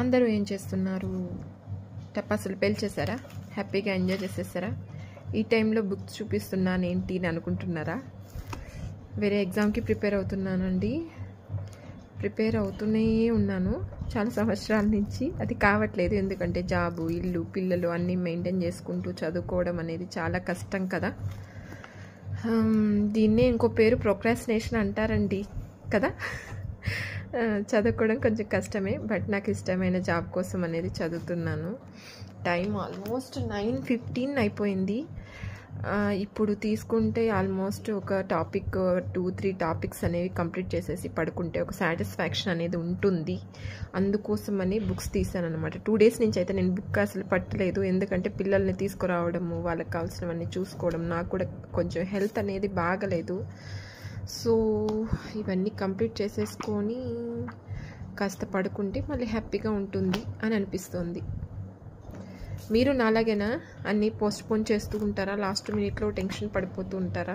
అందరూ ఏం చేస్తున్నారు? టపాసులు పేల్చేసారా? హ్యాపీగా ఎంజాయ్ చేసేసారా? ఈ టైంలో బుక్స్ చూపిస్తున్నాను ఏంటి అని అనుకుంటున్నారా? వేరే ఎగ్జామ్కి ప్రిపేర్ అవుతున్నానండి. ప్రిపేర్ అవుతూనే ఉన్నాను చాలా సంవత్సరాల నుంచి. అది కావట్లేదు, ఎందుకంటే జాబు, ఇల్లు, పిల్లలు అన్నీ మెయింటైన్ చేసుకుంటూ చదువుకోవడం అనేది చాలా కష్టం కదా. దీన్నే ఇంకో పేరు ప్రోక్రాస్టినేషన్ అంటారండి కదా. చదువుకోవడం కొంచెం కష్టమే, బట్ నాకు ఇష్టమైన జాబ్ కోసం అనేది చదువుతున్నాను. టైం ఆల్మోస్ట్ 9:15 అయిపోయింది. ఇప్పుడు తీసుకుంటే ఆల్మోస్ట్ ఒక టాపిక్ 2-3 టాపిక్స్ అనేవి కంప్లీట్ చేసేసి పడుకుంటే ఒక సాటిస్ఫాక్షన్ అనేది ఉంటుంది. అందుకోసమని బుక్స్ తీసాను అనమాట. 2 డేస్ నుంచి అయితే నేను బుక్ అసలు పట్టలేదు, ఎందుకంటే పిల్లల్ని తీసుకురావడము, వాళ్ళకి కావాల్సినవన్నీ చూసుకోవడం, నాకు కూడా కొంచెం హెల్త్ అనేది బాగలేదు. సో ఇవన్నీ కంప్లీట్ చేసేసుకొని కాస్త పడుకుంటే మళ్ళీ హ్యాపీగా ఉంటుంది అని అనిపిస్తుంది. మీరు నాలాగేనా అన్నీ పోస్ట్పోన్ చేస్తూ ఉంటారా? లాస్ట్ మినిట్లో టెన్షన్ పడిపోతూ ఉంటారా?